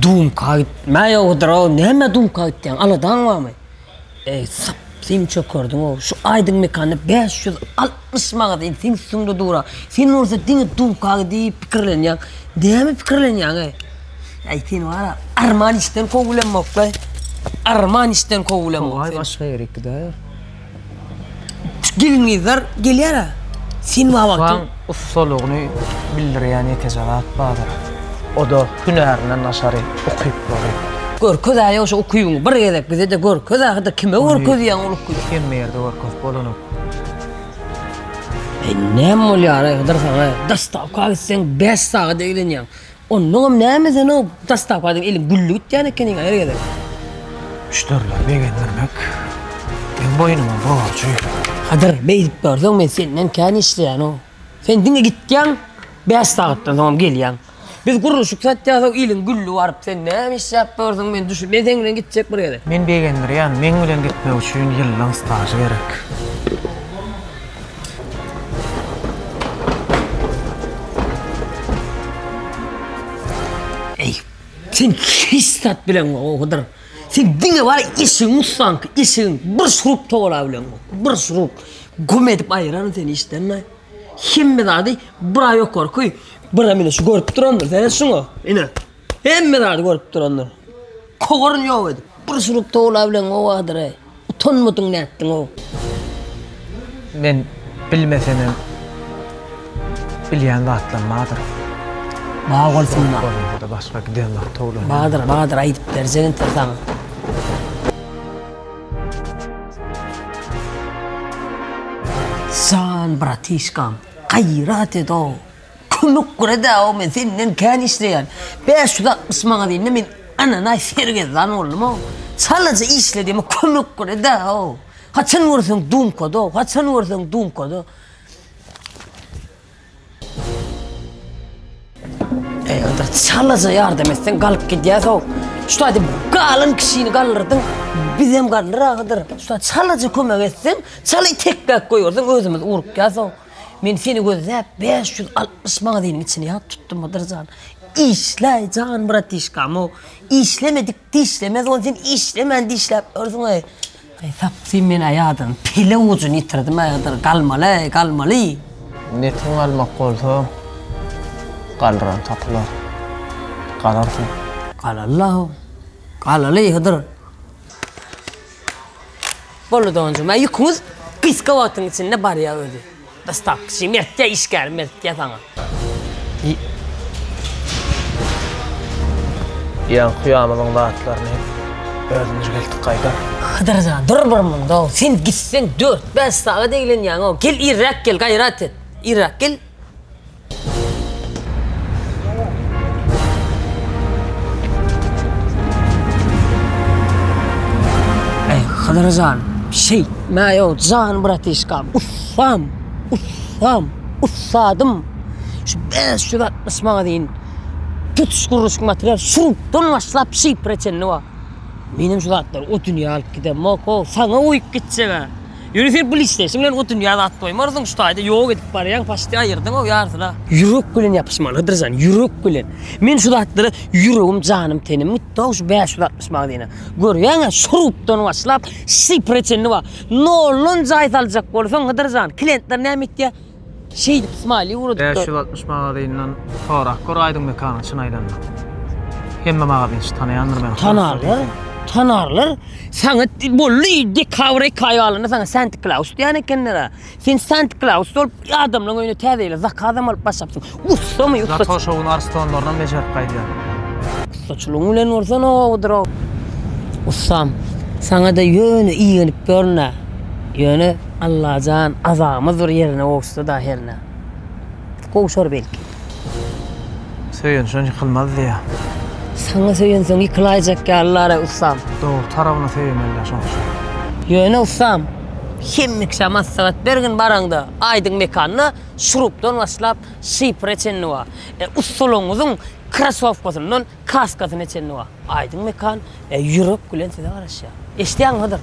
Dumka gitmeye odra neme dumka gittiğin aladan var mı? Sap sen çok gördün o şu aydın mekanı 560 mağazayı sen sundu dura sen orada dini dumka gidiyor fikirleniyor neme fikirleniyor sen var arman işten kovulanmak la arman işten kovulanmak ay başka yere gidiyor gelin izler geliyor sen var vaktin ustaluğunu bildiren yetezavat bağdır o da hünerinden nasarı okuyup var. Gör köze yoksa okuyun bir gedek bize de gör köze kadar kime gör köze yan okuyor. Kim yerde var köz bolunu. Ne molyara kadar sana dastavka sen 5 saat değilin yan. Onun nemeze no dastavka elin güllü yani kenin her gedek. Müşteriler beğendirmek. Ben boynuma borcu. Kadar beyip gördün men senden kan işleyen o. Sen dinle gitken 5 saatten tamam gelyen. Biz kuruluşuk satacağız o ilin güllü varıp sen ne iş yapıyordun ben düşün. Ben seninle gidecek buraya da. Men beğendiryen, men bilen gitmek için yıllan staj gerek. Ey, sen histat bilen o kadar. Sen dinle var işin usank, işin bir şurup toğla bilen o. Bir şurup. Güm edip ayıranın seni işten ne? Himme dadı, bura yok korkuy. Bura mine şu görüp duranlar, sen şunu. İne. Himme dadı görüp duranlar. Koğurun yok edip. Bir şurup toğla bilen o kadar. Utanmadın ne ettin o? Men bilmesenim bilyen de atlanmadır. Bağa olsun da. Burada başka gidenler toğlanıyor. Bağdır ayıp dersenin tersan. San bratişkam, gayret et o. Kumuk kurede o men senin kan işleyen. 560 mağaza dinle men ananay sergezan oğlum o. Sadece işlediğimi kumuk kurede o. Kaçın vursun dum kodu, kaçın vursun dum kodu. Onda sadece yardım etsen kalıp gidiyorsa o. Şu hadi kalın kişini kaldırdın, bizim kaldıra kadar. Şu sadece kömek etsen, sadece tekrar koyuyorsun, özümüz uğrup gelse o. Ben seni gözle 560 mağazanın içine ya tuttum o dırcan. İşle can bratişkam o. İşlemedik dişlemez, onu sen işlemen dişlep örsün o. Sapsın ben ayadın, pile ucunu itirdim ayadın, kalmalı. Netin almak olsa kaldıran tapılar. Kalarsın. Kalalı hıdır. Bolu doğunca ben yıkımız kıska vaktın içinde var ya öyle. Dastak, mertçe işker, mertçe sana. Yan kıyamının vaatlarını özümüz geldik kayda. Hıdır sana, dur burmun da o. Sen gitsen 4-5 saat değilin yani o. Gel Irak gel, gayret et. Irak gel. Hıdırcan, mayo, can bratişkam, ussadım. Şu 560 mağazayın tutuş kuruluşuk materyal şuruptan başlap preçenli var. Benim şu zatlar o dünya alıp gidem o, sana uyup gitse be. Yürü sen bu listesinden o dünyada at koymarsın şu tayda yok edip barayan paştı ayırdın o yarsına. Yürek gülen yapışmalı Hıdırcan, yürek gülen. Men şu zatları yüreğim, canım, tenim, müttah şu 560 mağazayına. Görüyen şuruptan başlap preçenli var. Ne olun cahit alacak olursan Hıdırcan, klientler ne emek diye İsmail'i vurduk. 560 mağazayla sonra koraydın mekanı çınaylanma. Hemme mağazayın hiç tanıyandır ben. Tanarlar. Sana bollu de kavray kayalını sana Santa Claus yani kendine. Sen Santa Claus ol adamla oyunu tədeyle zakadam alıp başapsın. Usta mı usta? Zato şovun arstoğunlarından becerip kaydı yani. Ustaçılığın ulen olsan odur o. Ustam sana da yönü iğenip görüne. Yönü Allah'can azamızdır yerine o usta da yerine. Kovuşur belki. Söyün şunu yıkılmaz diye. Sana söylensen yıkılayacak ya Allah'a ustam. Doğru tarafına söylemeliler sonuç. Yöne ustam. Hemmik şamaz saat bir gün baranda aydın mekanına şuruptan başlap preçenli var. Ustaluğumuzun krasovkasından kaskasını çenli var. Aydın mekan yürüp gülen size var aşağı. İşte anladır.